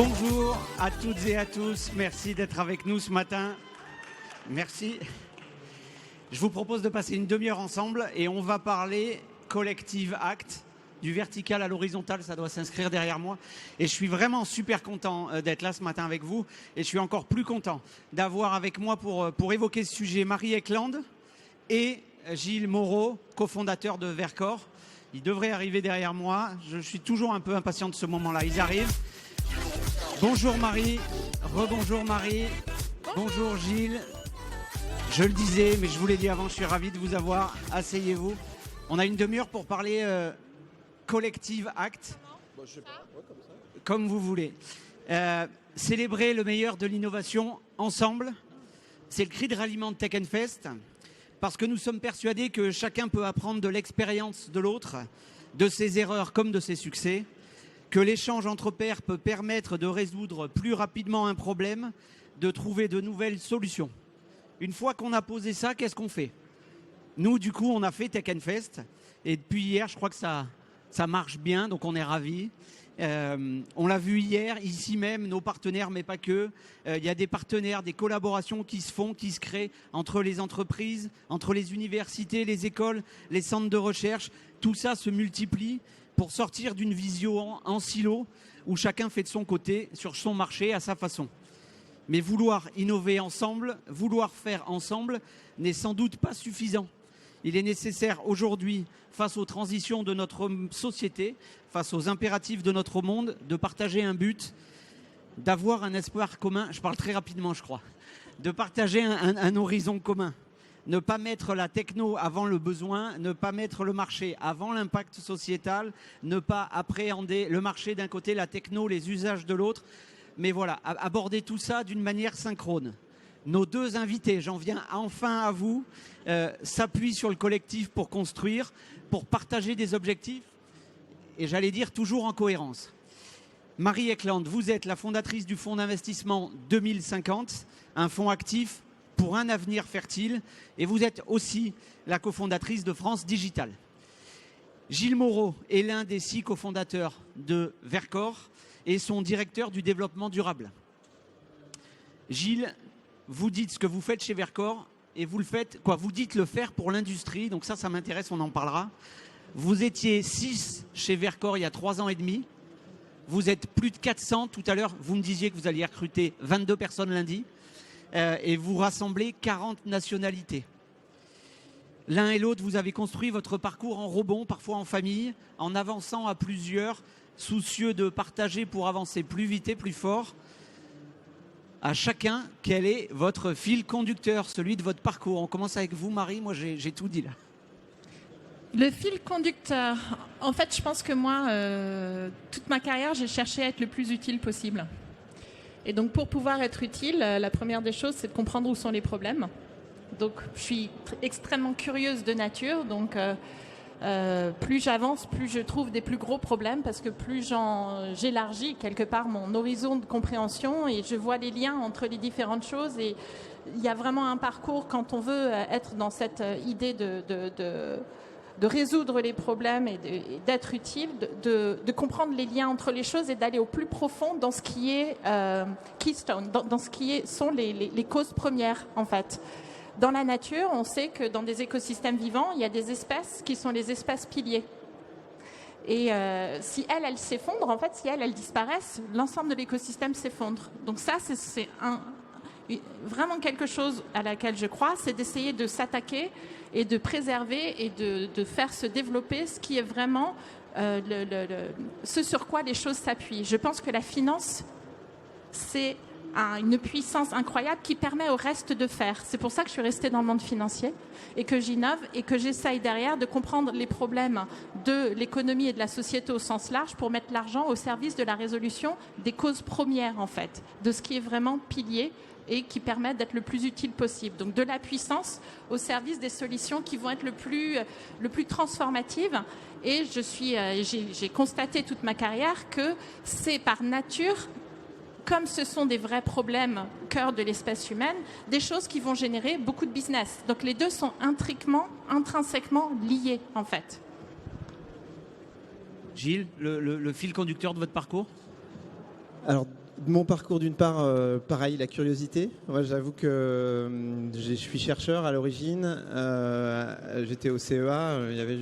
Bonjour à toutes et à tous, merci d'être avec nous ce matin. Merci. Je vous propose de passer une demi-heure ensemble et on va parler Collective Act, du vertical à l'horizontal, ça doit s'inscrire derrière moi. Et je suis vraiment super content d'être là ce matin avec vous. Et je suis encore plus content d'avoir avec moi pour évoquer ce sujet Marie Eklund et Gilles Moreau, cofondateur de Verkor. Ils devraient arriver derrière moi. Je suis toujours un peu impatient de ce moment-là. Ils arrivent. Bonjour Marie, rebonjour Marie, bonjour Gilles. Je le disais, mais je vous l'ai dit avant, je suis ravi de vous avoir. Asseyez-vous. On a une demi-heure pour parler Collective Act, comme vous voulez. Célébrer le meilleur de l'innovation ensemble, c'est le cri de ralliement de Tech Fest, parce que nous sommes persuadés que chacun peut apprendre de l'expérience de l'autre, de ses erreurs comme de ses succès, que l'échange entre pairs peut permettre de résoudre plus rapidement un problème, de trouver de nouvelles solutions. Une fois qu'on a posé ça, qu'est-ce qu'on fait? Nous, du coup, on a fait Tech Fest, et depuis hier, je crois que ça marche bien, donc on est ravis. On l'a vu hier, ici même, nos partenaires, mais pas que. Il y a des partenaires, des collaborations qui se font, qui se créent entre les entreprises, entre les universités, les écoles, les centres de recherche. Tout ça se multiplie pour sortir d'une vision en silo où chacun fait de son côté, sur son marché, à sa façon. Mais vouloir innover ensemble, vouloir faire ensemble, n'est sans doute pas suffisant. Il est nécessaire aujourd'hui, face aux transitions de notre société, face aux impératifs de notre monde, de partager un but, d'avoir un espoir commun. Je parle très rapidement, je crois. De partager un horizon commun. Ne pas mettre la techno avant le besoin, ne pas mettre le marché avant l'impact sociétal, ne pas appréhender le marché d'un côté, la techno, les usages de l'autre. Mais voilà, aborder tout ça d'une manière synchrone. Nos deux invités, j'en viens enfin à vous, s'appuient sur le collectif pour construire, pour partager des objectifs, et j'allais dire toujours en cohérence. Marie Eklund, vous êtes la fondatrice du fonds d'investissement 2050, un fonds actif pour un avenir fertile, et vous êtes aussi la cofondatrice de France Digital. Gilles Moreau est l'un des 6 cofondateurs de Verkor et son directeur du développement durable. Gilles, vous dites ce que vous faites chez Verkor et vous le faites, vous dites le faire pour l'industrie, donc ça m'intéresse, on en parlera. Vous étiez 6 chez Verkor il y a 3 ans et demi. Vous êtes plus de 400. Tout à l'heure, vous me disiez que vous alliez recruter 22 personnes lundi. Et vous rassemblez 40 nationalités. L'un et l'autre, vous avez construit votre parcours en rebond, parfois en famille, en avançant à plusieurs, soucieux de partager pour avancer plus vite et plus fort. À chacun, quel est votre fil conducteur, celui de votre parcours? On commence avec vous, Marie. Moi, j'ai tout dit là. Le fil conducteur. En fait, je pense que moi, toute ma carrière, j'ai cherché à être le plus utile possible. Et donc, pour pouvoir être utile, la première des choses, c'est de comprendre où sont les problèmes. Donc, je suis extrêmement curieuse de nature. Donc, plus j'avance, plus je trouve des plus gros problèmes parce que plus j'élargis quelque part mon horizon de compréhension et je vois les liens entre les différentes choses. Et il y a vraiment un parcours quand on veut être dans cette idée de résoudre les problèmes et d'être utile, de comprendre les liens entre les choses et d'aller au plus profond dans ce qui est keystone, dans ce qui sont les causes premières en fait. Dans la nature, on sait que dans des écosystèmes vivants, il y a des espèces qui sont les espèces piliers. Et si elles s'effondrent, en fait, si elles disparaissent, l'ensemble de l'écosystème s'effondre. Donc ça, c'est vraiment quelque chose à laquelle je crois, c'est d'essayer de s'attaquer et de préserver et de faire se développer ce qui est vraiment ce sur quoi les choses s'appuient. Je pense que la finance, c'est une puissance incroyable qui permet au reste de faire. C'est pour ça que je suis restée dans le monde financier et que j'innove et que j'essaye derrière de comprendre les problèmes de l'économie et de la société au sens large pour mettre l'argent au service de la résolution des causes premières en fait, de ce qui est vraiment pilier et qui permettent d'être le plus utile possible. Donc de la puissance au service des solutions qui vont être le plus transformatives. Et j'ai constaté toute ma carrière que c'est par nature, comme ce sont des vrais problèmes cœur de l'espèce humaine, des choses qui vont générer beaucoup de business. Donc les deux sont intrinsèquement liés en fait. Gilles, le fil conducteur de votre parcours? Alors, mon parcours, d'une part, pareil, la curiosité. Moi, j'avoue que je suis chercheur à l'origine. J'étais au CEA. Il y avait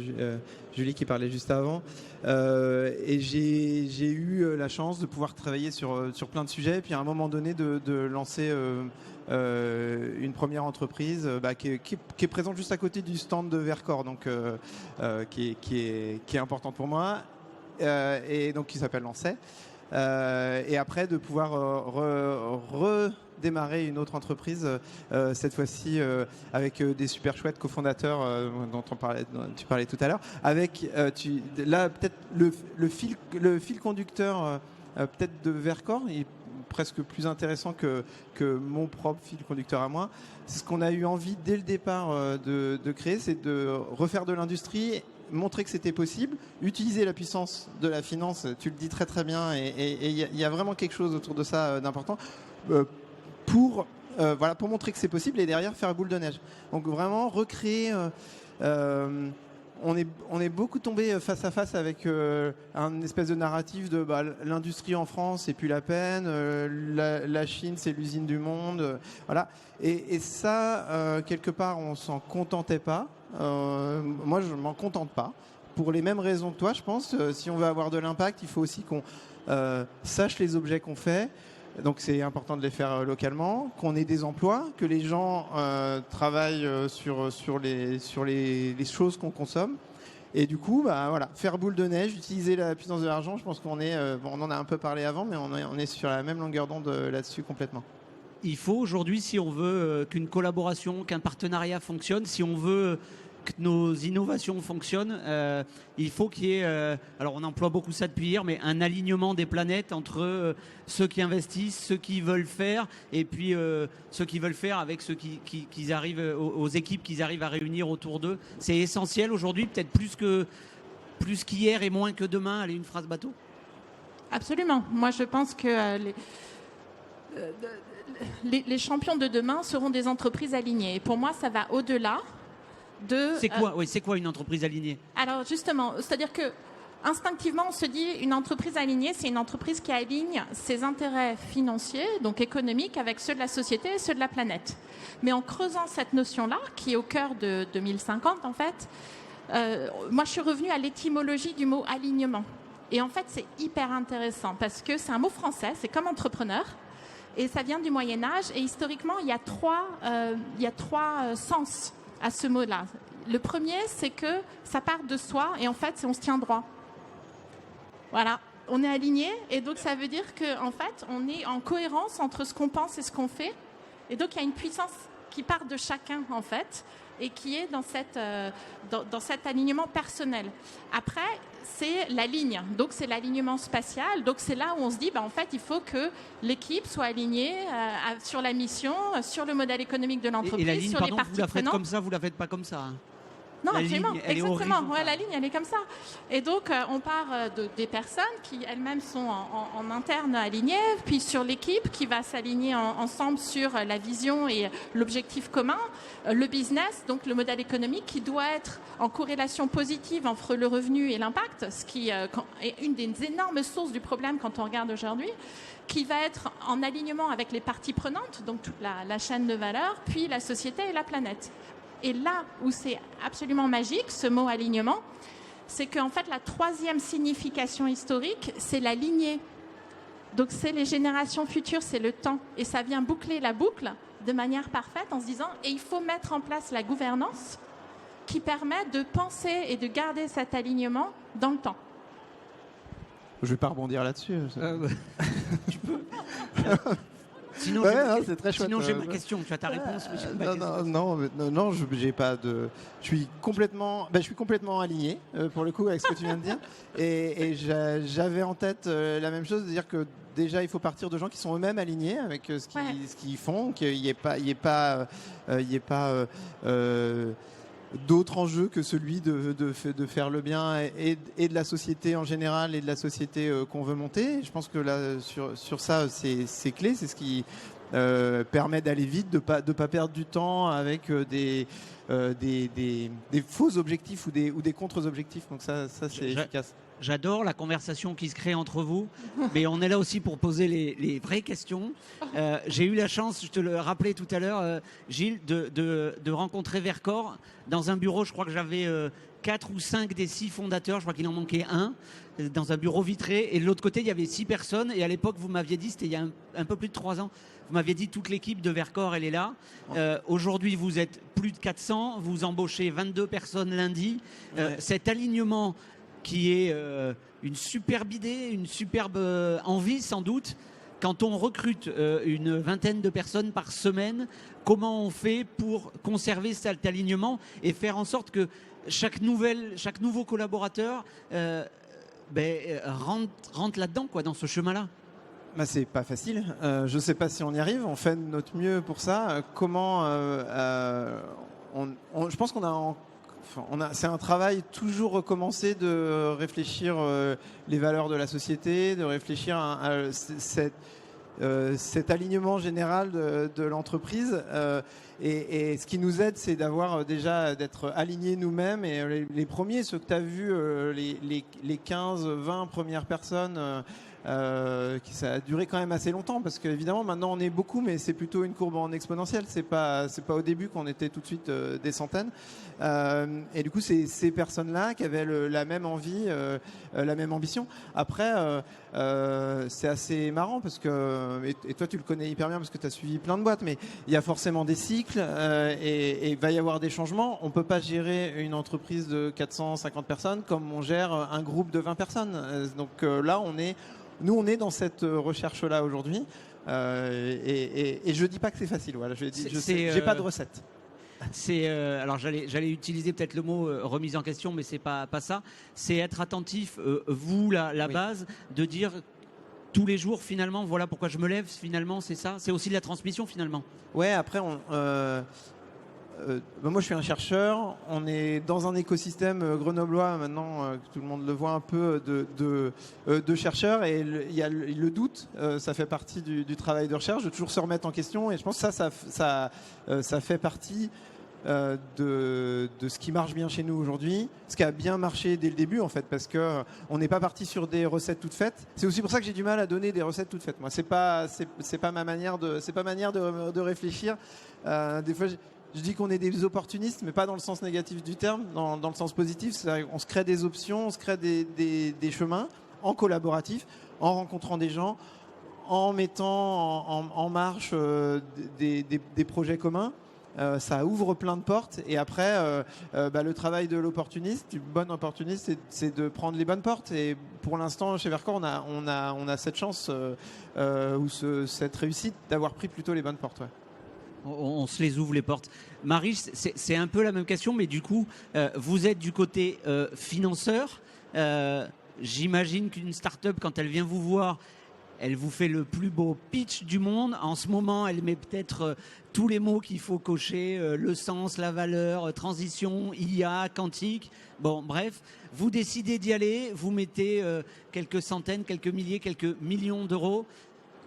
Julie qui parlait juste avant. Et j'ai eu la chance de pouvoir travailler sur plein de sujets. Et puis à un moment donné, de lancer une première entreprise qui est présente juste à côté du stand de Vercors, donc qui est importante pour moi, et donc qui s'appelle Lancet. Et après de pouvoir redémarrer une autre entreprise, cette fois-ci avec des super chouettes cofondateurs dont tu parlais tout à l'heure, avec là peut-être le fil conducteur peut-être de Vercors, il est presque plus intéressant que mon propre fil conducteur à moi. C'est ce qu'on a eu envie dès le départ de créer, c'est de refaire de l'industrie, montrer que c'était possible, utiliser la puissance de la finance, tu le dis très très bien, et il y a vraiment quelque chose autour de ça d'important pour montrer que c'est possible et derrière faire boule de neige. Donc vraiment recréer... On est beaucoup tombé face à face avec un espèce de narratif de l'industrie en France c'est plus la peine, la Chine c'est l'usine du monde, voilà. Et ça, quelque part, on s'en contentait pas. Moi, je m'en contente pas. Pour les mêmes raisons que toi, je pense. Si on veut avoir de l'impact, il faut aussi qu'on sache les objets qu'on fait. Donc c'est important de les faire localement, qu'on ait des emplois, que les gens travaillent sur les choses qu'on consomme. Et du coup, faire boule de neige, utiliser la puissance de l'argent, je pense qu'on est, on en a un peu parlé avant, mais on est sur la même longueur d'onde là-dessus complètement. Il faut aujourd'hui, si on veut qu'une collaboration, qu'un partenariat fonctionne, si on veut que nos innovations fonctionnent, il faut qu'il y ait, alors on emploie beaucoup ça depuis hier, mais un alignement des planètes entre ceux qui investissent, ceux qui veulent faire, et puis ceux qui veulent faire avec ceux qui arrivent, aux équipes qu'ils arrivent à réunir autour d'eux. C'est essentiel aujourd'hui, peut-être plus qu'hier et moins que demain. Allez, une phrase bateau. Absolument. Moi, je pense que les champions de demain seront des entreprises alignées. Et pour moi, ça va au-delà de... C'est quoi une entreprise alignée? Alors justement, c'est-à-dire que instinctivement, on se dit une entreprise alignée, c'est une entreprise qui aligne ses intérêts financiers, donc économiques, avec ceux de la société et ceux de la planète. Mais en creusant cette notion-là, qui est au cœur de 2050 en fait, moi je suis revenue à l'étymologie du mot alignement. Et en fait, c'est hyper intéressant parce que c'est un mot français, c'est comme entrepreneur. Et ça vient du Moyen-Âge. Et historiquement, il y a trois sens à ce mot-là. Le premier, c'est que ça part de soi et en fait, on se tient droit. Voilà, on est aligné et donc ça veut dire qu'en fait, on est en cohérence entre ce qu'on pense et ce qu'on fait. Et donc, il y a une puissance qui part de chacun, en fait, et qui est dans cet alignement personnel. Après, c'est la ligne. Donc, c'est l'alignement spatial. Donc, c'est là où on se dit, en fait, il faut que l'équipe soit alignée sur la mission, sur le modèle économique de l'entreprise, et la ligne, sur les parties vous la faites prenantes. comme ça, vous la faites pas comme ça, hein. Non, la absolument, ligne, elle exactement. est la ligne, elle est comme ça. Et donc, on part des personnes qui elles-mêmes sont en interne alignées, puis sur l'équipe qui va s'aligner ensemble sur la vision et l'objectif commun, le business, donc le modèle économique qui doit être en corrélation positive entre le revenu et l'impact, ce qui est une des énormes sources du problème quand on regarde aujourd'hui, qui va être en alignement avec les parties prenantes, donc toute la chaîne de valeur, puis la société et la planète. Et là où c'est absolument magique, ce mot alignement, c'est qu'en fait, la troisième signification historique, c'est la lignée. Donc, c'est les générations futures, c'est le temps. Et ça vient boucler la boucle de manière parfaite en se disant, et il faut mettre en place la gouvernance qui permet de penser et de garder cet alignement dans le temps. Je ne vais pas rebondir là-dessus. Tu peux. Sinon, c'est très chouette. Sinon, j'ai ma question. Tu as ta réponse. Non, j'ai pas de. Je suis complètement aligné pour le coup avec ce que tu viens de dire. Et j'avais en tête la même chose, de dire que déjà il faut partir de gens qui sont eux-mêmes alignés avec ce qu'ils font, qu'il n'y ait pas d'autres enjeux que celui de faire le bien et de la société en général et de la société qu'on veut monter. Je pense que là, sur ça, c'est clé. C'est ce qui permet d'aller vite, de pas perdre du temps avec des faux objectifs ou des contre-objectifs. Donc ça c'est efficace. J'adore la conversation qui se crée entre vous, mais on est là aussi pour poser les vraies questions. J'ai eu la chance, je te le rappelais tout à l'heure, Gilles, de rencontrer Vercors dans un bureau. Je crois que j'avais 4 ou 5 des 6 fondateurs, je crois qu'il en manquait un, dans un bureau vitré. Et de l'autre côté, il y avait 6 personnes. Et à l'époque, vous m'aviez dit, c'était il y a un peu plus de 3 ans, vous m'aviez dit toute l'équipe de Vercors, elle est là. Aujourd'hui, vous êtes plus de 400, vous embauchez 22 personnes lundi. Cet alignement qui est une superbe idée, une superbe envie sans doute. Quand on recrute une vingtaine de personnes par semaine, comment on fait pour conserver cet alignement et faire en sorte que chaque nouveau collaborateur rentre là-dedans, dans ce chemin-là? C'est pas facile. Je sais pas si on y arrive. On fait de notre mieux pour ça. Je pense qu'on c'est un travail toujours recommencé de réfléchir les valeurs de la société, de réfléchir à cet alignement général de l'entreprise. Et ce qui nous aide, c'est d'être alignés nous-mêmes. Et les premiers, ceux que tu as vus, les 15-20 premières personnes, ça a duré quand même assez longtemps, parce qu'évidemment maintenant on est beaucoup, mais c'est plutôt une courbe en exponentielle. C'est pas au début qu'on était tout de suite des centaines. Et du coup, c'est ces personnes-là qui avaient la même envie, la même ambition. Après, c'est assez marrant parce que, et toi tu le connais hyper bien parce que tu as suivi plein de boîtes, mais il y a forcément des cycles et il va y avoir des changements. On peut pas gérer une entreprise de 450 personnes comme on gère un groupe de 20 personnes. Donc là, on est dans cette recherche-là aujourd'hui. Et je dis pas que c'est facile. Voilà, j'ai pas de recette. Alors j'allais utiliser peut-être le mot remise en question, mais c'est pas ça. C'est être attentif, vous la base, de dire tous les jours finalement, voilà pourquoi je me lève. Finalement, c'est ça. C'est aussi de la transmission finalement. Ouais. Après, moi, je suis un chercheur. On est dans un écosystème grenoblois maintenant, que tout le monde le voit un peu, de chercheurs. Et il y a le doute. Ça fait partie du travail de recherche, de toujours se remettre en question. Et je pense que ça fait partie de ce qui marche bien chez nous aujourd'hui, ce qui a bien marché dès le début en fait, parce que on n'est pas parti sur des recettes toutes faites. C'est aussi pour ça que j'ai du mal à donner des recettes toutes faites. Moi, c'est pas ma manière de réfléchir. Des fois, je dis qu'on est des opportunistes, mais pas dans le sens négatif du terme, dans le sens positif. On se crée des options, on se crée des chemins en collaboratif, en rencontrant des gens, en mettant en marche des projets communs. Ça ouvre plein de portes. Et après, le travail de l'opportuniste, du bon opportuniste, c'est de prendre les bonnes portes. Et pour l'instant, chez Vercors, on a cette chance ou cette réussite d'avoir pris plutôt les bonnes portes. Ouais. On se les ouvre les portes. Marie, c'est un peu la même question, mais du coup, vous êtes du côté financeur. J'imagine qu'une start-up, quand elle vient vous voir, elle vous fait le plus beau pitch du monde. En ce moment, elle met peut-être tous les mots qu'il faut cocher, le sens, la valeur, transition, IA, quantique. Bon, bref, vous décidez d'y aller, vous mettez quelques centaines, quelques milliers, quelques millions d'euros.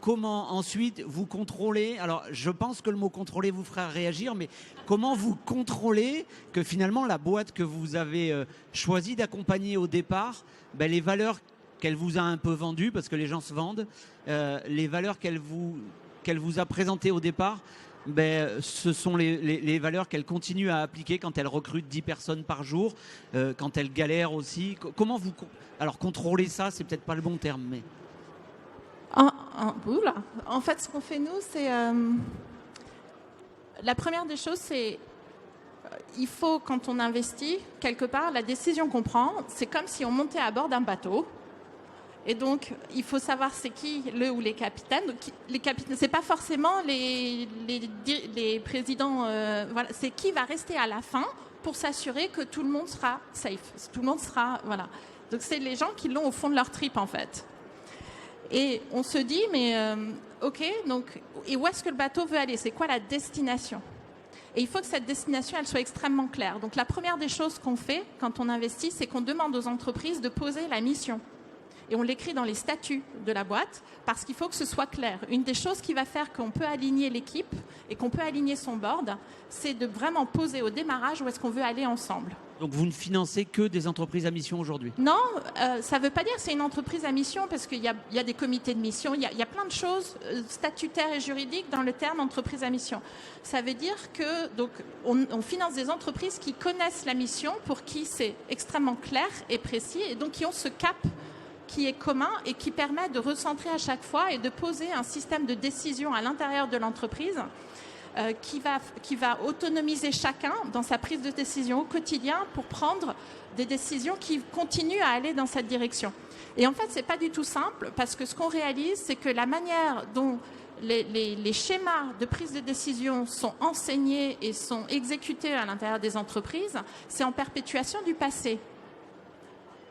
Comment ensuite vous contrôlez? Alors, je pense que le mot contrôler vous fera réagir, mais comment vous contrôlez que finalement la boîte que vous avez choisi d'accompagner au départ, les valeurs qu'elle vous a un peu vendues, parce que les gens se vendent, les valeurs qu'elle vous a présentées au départ, ce sont les valeurs qu'elle continue à appliquer quand elle recrute 10 personnes par jour, quand elle galère aussi. Comment vous... Alors, contrôler ça, c'est peut-être pas le bon terme, mais... En fait, ce qu'on fait, nous, c'est... La première des choses, c'est... Il faut, quand on investit, quelque part, la décision qu'on prend, c'est comme si on montait à bord d'un bateau. Et donc, il faut savoir c'est qui le ou les capitaines. Donc, les capitaines, c'est pas forcément les présidents. Voilà, c'est qui va rester à la fin pour s'assurer que tout le monde sera safe. Tout le monde sera... Voilà. Donc, c'est les gens qui l'ont au fond de leur trip, en fait. Et on se dit, ok, donc, et où est-ce que le bateau veut aller? C'est quoi la destination? Et il faut que cette destination, elle soit extrêmement claire. Donc la première des choses qu'on fait quand on investit, c'est qu'on demande aux entreprises de poser la mission. et on l'écrit dans les statuts de la boîte parce qu'il faut que ce soit clair. Une des choses qui va faire qu'on peut aligner l'équipe et qu'on peut aligner son board, c'est de vraiment poser au démarrage où est-ce qu'on veut aller ensemble. Donc vous ne financez que des entreprises à mission aujourd'hui? Non, ça ne veut pas dire que c'est une entreprise à mission parce qu'il y a des comités de mission, il y a plein de choses statutaires et juridiques dans le terme entreprise à mission. Ça veut dire que donc, on finance des entreprises qui connaissent la mission, pour qui c'est extrêmement clair et précis, et donc qui ont ce cap qui est commun et qui permet de recentrer à chaque fois et de poser un système de décision à l'intérieur de l'entreprise qui va autonomiser chacun dans sa prise de décision au quotidien pour prendre des décisions qui continuent à aller dans cette direction. Et en fait, ce n'est pas du tout simple parce que ce qu'on réalise, c'est que la manière dont les schémas de prise de décision sont enseignés et sont exécutés à l'intérieur des entreprises, c'est en perpétuation du passé.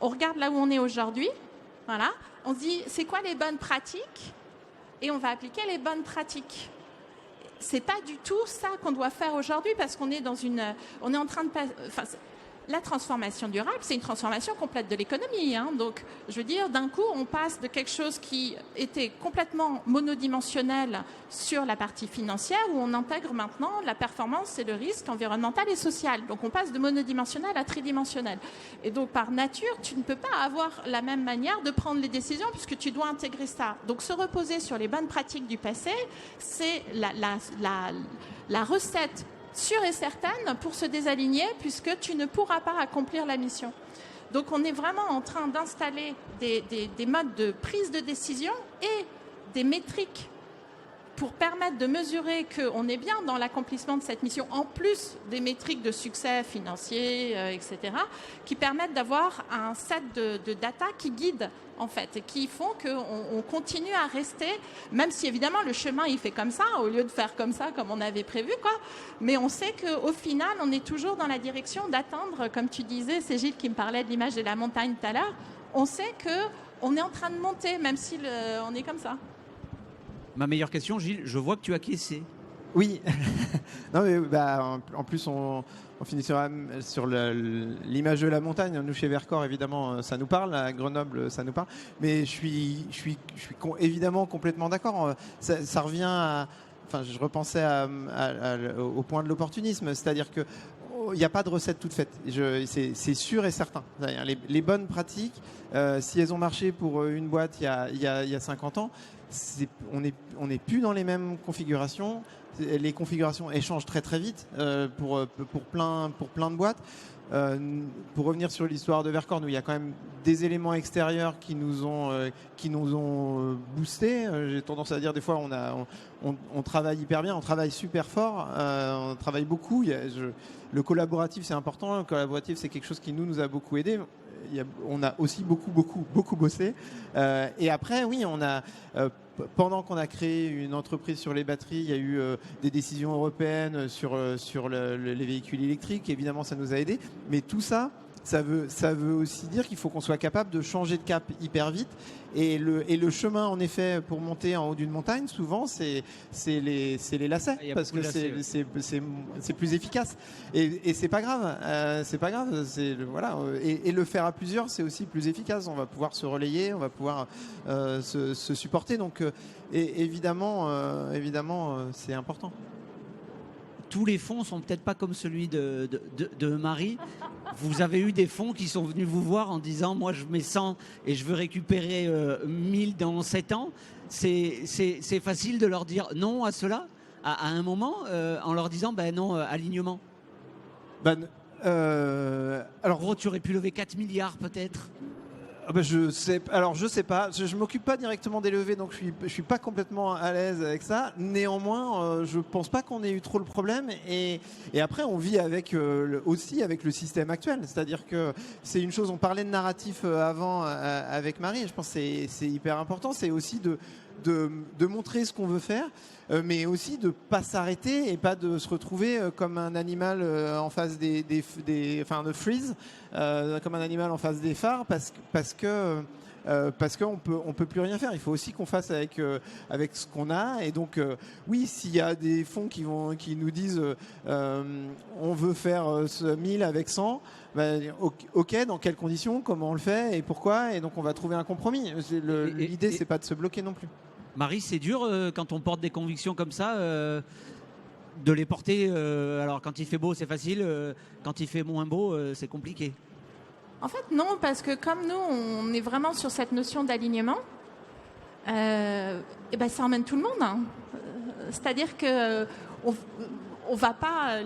On regarde là où on est aujourd'hui, voilà, on se dit c'est quoi les bonnes pratiques et on va appliquer les bonnes pratiques. C'est pas du tout ça qu'on doit faire aujourd'hui parce qu'on est on est en train de la transformation durable, c'est une transformation complète de l'économie. Donc, je veux dire, d'un coup, on passe de quelque chose qui était complètement monodimensionnel sur la partie financière où on intègre maintenant la performance et le risque environnemental et social. Donc, on passe de monodimensionnel à tridimensionnel. Et donc, par nature, tu ne peux pas avoir la même manière de prendre les décisions puisque tu dois intégrer ça. Donc, se reposer sur les bonnes pratiques du passé, c'est la recette sûre et certaine pour se désaligner puisque tu ne pourras pas accomplir la mission. Donc on est vraiment en train d'installer des modes de prise de décision et des métriques pour permettre de mesurer qu'on est bien dans l'accomplissement de cette mission, en plus des métriques de succès financier, etc., qui permettent d'avoir un set de data qui guide, en fait, et qui font qu'on continue à rester, même si évidemment le chemin il fait comme ça, au lieu de faire comme ça, comme on avait prévu, quoi. Mais on sait qu'au final, on est toujours dans la direction d'atteindre, comme tu disais, c'est Gilles qui me parlait de l'image de la montagne tout à l'heure, on sait qu'on est en train de monter, même si on est comme ça. Ma meilleure question, Gilles, je vois que tu as acquiescé. Oui, non, mais, en plus on finit sur l'image de la montagne. Nous chez Vercors, évidemment, ça nous parle. À Grenoble, ça nous parle. Mais je suis évidemment complètement d'accord. Ça revient à... Enfin, je repensais au point de l'opportunisme, c'est-à-dire que il n'y a pas de recette toute faite. C'est sûr et certain. Les bonnes pratiques, si elles ont marché pour une boîte il y a 50 ans, on n'est plus dans les mêmes configurations. Les configurations échangent très très vite pour plein de boîtes. Pour revenir sur l'histoire de Vercors, nous, il y a quand même des éléments extérieurs qui nous ont boosté. J'ai tendance à dire des fois on travaille hyper bien, on travaille super fort, on travaille beaucoup. Le collaboratif, c'est important. Le collaboratif, c'est quelque chose qui nous a beaucoup aidé. On a aussi beaucoup bossé. Et après, oui, on a pendant qu'on a créé une entreprise sur les batteries, il y a eu des décisions européennes sur les véhicules électriques. Évidemment, ça nous a aidé. Mais tout ça, ça veut aussi dire qu'il faut qu'on soit capable de changer de cap hyper vite. Et le chemin, en effet, pour monter en haut d'une montagne, souvent, c'est les lacets, parce que c'est plus efficace. Et c'est pas grave. C'est pas grave. Voilà. Et le faire à plusieurs, c'est aussi plus efficace. On va pouvoir se relayer, on va pouvoir se supporter. Donc, évidemment, c'est important. Tous les fonds sont peut-être pas comme celui de Marie. Vous avez eu des fonds qui sont venus vous voir en disant moi je mets 100 et je veux récupérer 1000 dans 7 ans. C'est facile de leur dire non à cela à un moment en leur disant ben non, alignement. Alors gros, tu aurais pu lever 4 milliards peut-être. Je sais pas. Je m'occupe pas directement des levées, donc je suis pas complètement à l'aise avec ça. Néanmoins, je pense pas qu'on ait eu trop le problème. Et après, on vit aussi avec le système actuel. C'est-à-dire que c'est une chose. On parlait de narratif avant avec Marie. Et je pense que c'est hyper important. C'est aussi de montrer ce qu'on veut faire, mais aussi de pas s'arrêter et pas de se retrouver comme un animal en face de freeze, comme un animal en face des phares, parce que parce qu'on peut plus rien faire. Il faut aussi qu'on fasse avec ce qu'on a. Et donc, oui, s'il y a des fonds qui nous disent on veut faire 1000 avec 100, ben, ok, dans quelles conditions, comment on le fait et pourquoi. Et donc, on va trouver un compromis. L'idée, c'est pas de se bloquer non plus. Marie, c'est dur quand on porte des convictions comme ça de les porter. Alors, quand il fait beau, c'est facile. Quand il fait moins beau, c'est compliqué. En fait, non, parce que comme nous, on est vraiment sur cette notion d'alignement, et ben ça emmène tout le monde. Hein. C'est-à-dire que on va pas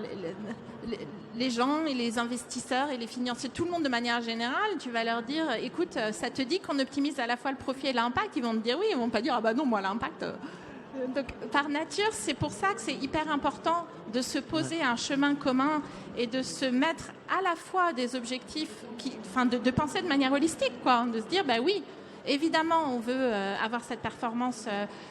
les gens et les investisseurs et les financiers, tout le monde de manière générale, tu vas leur dire, écoute, ça te dit qu'on optimise à la fois le profit et l'impact. Ils vont te dire oui, ils vont pas dire ah bah non, moi l'impact. Donc, par nature, c'est pour ça que c'est hyper important de se poser un chemin commun et de se mettre à la fois des objectifs, de penser de manière holistique, quoi, de se dire, bah oui, évidemment, on veut avoir cette performance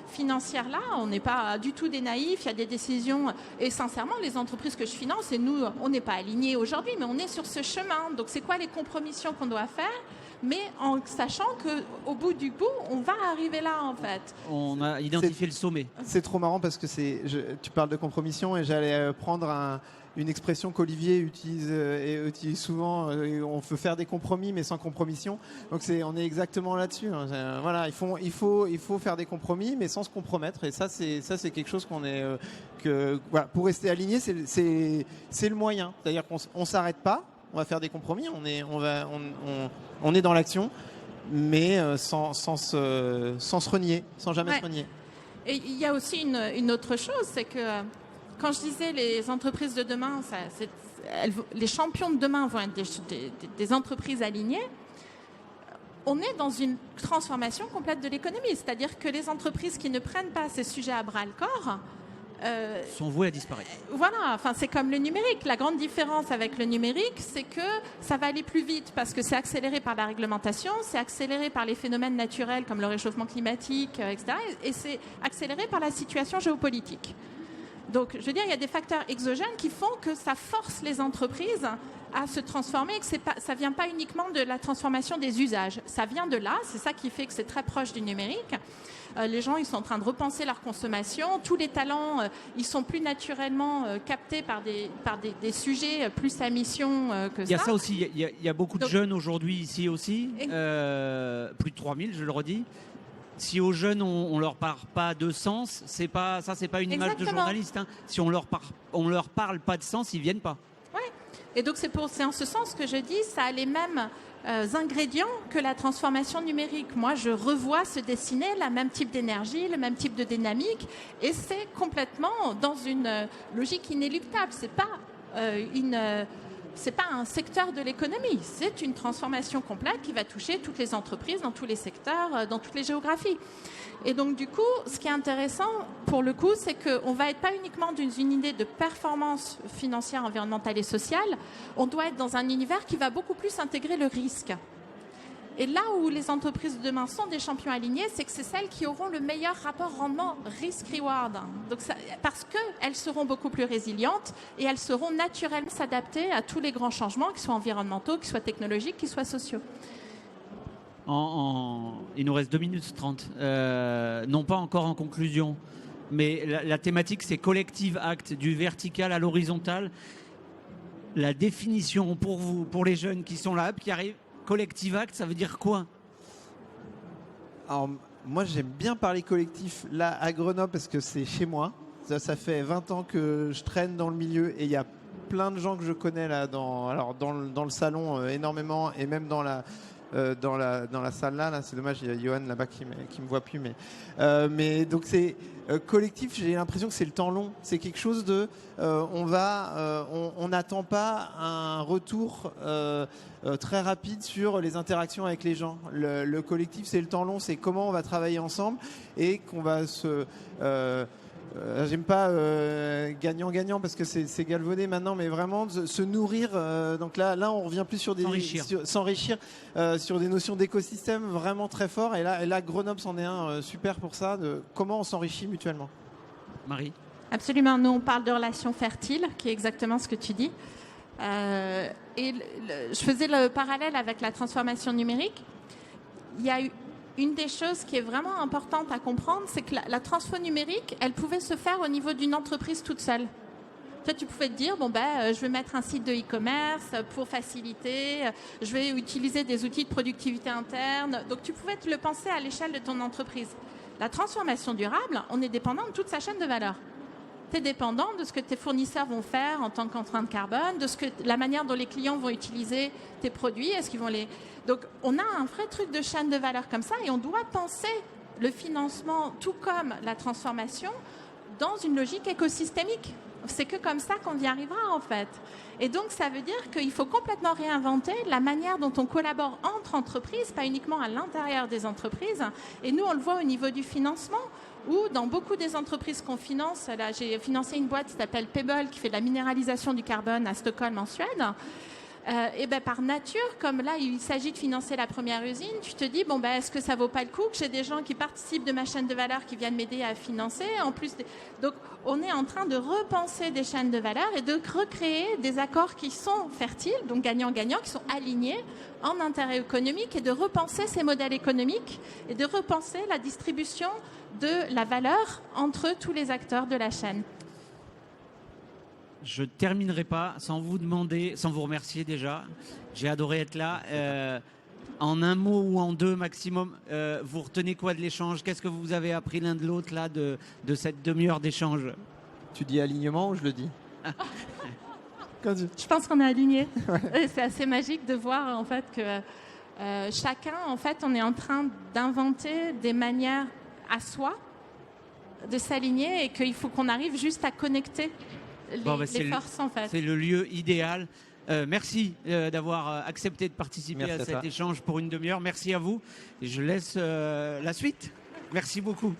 financière-là, on n'est pas du tout des naïfs, il y a des décisions, et sincèrement, les entreprises que je finance, et nous, on n'est pas alignés aujourd'hui, mais on est sur ce chemin. Donc, c'est quoi les compromissions qu'on doit faire ? Mais en sachant qu'au bout du bout, on va arriver là, en fait. On a identifié le sommet. C'est trop marrant parce que tu parles de compromission et j'allais prendre une expression qu'Olivier utilise souvent. On veut faire des compromis, mais sans compromission. Donc on est exactement là-dessus. Hein. Voilà, il faut faire des compromis, mais sans se compromettre. Et ça, c'est quelque chose voilà, pour rester aligné, c'est le moyen. C'est-à-dire qu'on s'arrête pas. On va faire des compromis, on est dans l'action, mais sans se renier, sans jamais se renier. Et il y a aussi une autre chose, c'est que quand je disais les entreprises de demain, les champions de demain vont être des entreprises alignées, on est dans une transformation complète de l'économie. C'est-à-dire que les entreprises qui ne prennent pas ces sujets à bras-le-corps sont voués à disparaître. Voilà, enfin c'est comme le numérique. La grande différence avec le numérique, c'est que ça va aller plus vite parce que c'est accéléré par la réglementation, c'est accéléré par les phénomènes naturels comme le réchauffement climatique, etc. Et c'est accéléré par la situation géopolitique. Donc, je veux dire, il y a des facteurs exogènes qui font que ça force les entreprises à se transformer et que ça vient pas uniquement de la transformation des usages. Ça vient de là, c'est ça qui fait que c'est très proche du numérique. Les gens, ils sont en train de repenser leur consommation. Tous les talents, ils sont plus naturellement captés par des sujets plus à mission que ça. Il y a ça aussi. Il y a beaucoup de jeunes aujourd'hui ici aussi. Plus de 3000, je le redis. Si aux jeunes, on leur parle pas de sens, c'est pas une image de journaliste. Hein. Si on leur parle pas de sens, ils viennent pas. Ouais. Et donc c'est en ce sens que je dis, ça a les mêmes ingrédients que la transformation numérique. Moi, je revois se dessiner le même type d'énergie, le même type de dynamique, et c'est complètement dans une logique inéluctable. C'est pas un secteur de l'économie, c'est une transformation complète qui va toucher toutes les entreprises, dans tous les secteurs, dans toutes les géographies. Et donc du coup, ce qui est intéressant pour le coup, c'est qu'on va être pas uniquement dans une idée de performance financière, environnementale et sociale, on doit être dans un univers qui va beaucoup plus intégrer le risque. Et là où les entreprises de demain sont des champions alignés, c'est que c'est celles qui auront le meilleur rapport rendement risk-reward. Donc parce qu'elles seront beaucoup plus résilientes et elles sauront naturellement s'adapter à tous les grands changements, qu'ils soient environnementaux, qu'ils soient technologiques, qu'ils soient sociaux. Il nous reste 2 minutes 30. Non pas encore en conclusion, mais la thématique, c'est Collective Act, du vertical à l'horizontal. La définition pour vous, pour les jeunes qui sont là, qui arrivent, Collective Act, ça veut dire quoi ? Alors, moi, j'aime bien parler collectif là à Grenoble parce que c'est chez moi. Ça fait 20 ans que je traîne dans le milieu et il y a plein de gens que je connais là dans le salon énormément et même dans la salle là, c'est dommage, il y a Johan là-bas qui me voit plus, mais donc c'est collectif. J'ai l'impression que c'est le temps long. C'est quelque chose de, on n'attend pas un retour très rapide sur les interactions avec les gens. Le collectif, c'est le temps long. C'est comment on va travailler ensemble et qu'on va se j'aime pas gagnant-gagnant parce que c'est galvaudé maintenant, mais vraiment se nourrir. Donc là, on revient plus sur s'enrichir sur des notions d'écosystème vraiment très fort. Et là, Grenoble c'en est un super pour ça. De comment on s'enrichit mutuellement. Marie. Absolument. Nous, on parle de relations fertiles, qui est exactement ce que tu dis. Je faisais le parallèle avec la transformation numérique. il y a eu une des choses qui est vraiment importante à comprendre, c'est que la transfo numérique, elle pouvait se faire au niveau d'une entreprise toute seule. Toi, tu pouvais te dire, je vais mettre un site de e-commerce pour faciliter, je vais utiliser des outils de productivité interne. Donc, tu pouvais te le penser à l'échelle de ton entreprise. La transformation durable, on est dépendant de toute sa chaîne de valeur. Tu es dépendant de ce que tes fournisseurs vont faire en tant qu'empreinte carbone, de la manière dont les clients vont utiliser tes produits. Est-ce qu'ils vont les... Donc, on a un vrai truc de chaîne de valeur comme ça et on doit penser le financement, tout comme la transformation, dans une logique écosystémique. C'est que comme ça qu'on y arrivera, en fait. Et donc, ça veut dire qu'il faut complètement réinventer la manière dont on collabore entre entreprises, pas uniquement à l'intérieur des entreprises. Et nous, on le voit au niveau du financement, où dans beaucoup des entreprises qu'on finance, là, j'ai financé une boîte qui s'appelle Pebble, qui fait de la minéralisation du carbone à Stockholm, en Suède. Et par nature, comme là, il s'agit de financer la première usine, tu te dis, est-ce que ça vaut pas le coup que j'ai des gens qui participent de ma chaîne de valeur qui viennent m'aider à financer en plus Donc, on est en train de repenser des chaînes de valeur et de recréer des accords qui sont fertiles, donc gagnant-gagnant, qui sont alignés en intérêt économique et de repenser ces modèles économiques et de repenser la distribution de la valeur entre tous les acteurs de la chaîne. Je ne terminerai pas sans vous demander, sans vous remercier déjà. J'ai adoré être là. En un mot ou en deux maximum, vous retenez quoi de l'échange? Qu'est-ce que vous avez appris l'un de l'autre là de cette demi-heure d'échange? Tu dis alignement ou je le dis? Je pense qu'on est alignés. Ouais. C'est assez magique de voir en fait que chacun, en fait, on est en train d'inventer des manières à soi de s'aligner et qu'il faut qu'on arrive juste à connecter les forces, en fait. C'est le lieu idéal. Merci d'avoir accepté de participer à cet échange pour une demi-heure. Merci à vous. Et je laisse la suite. Merci beaucoup.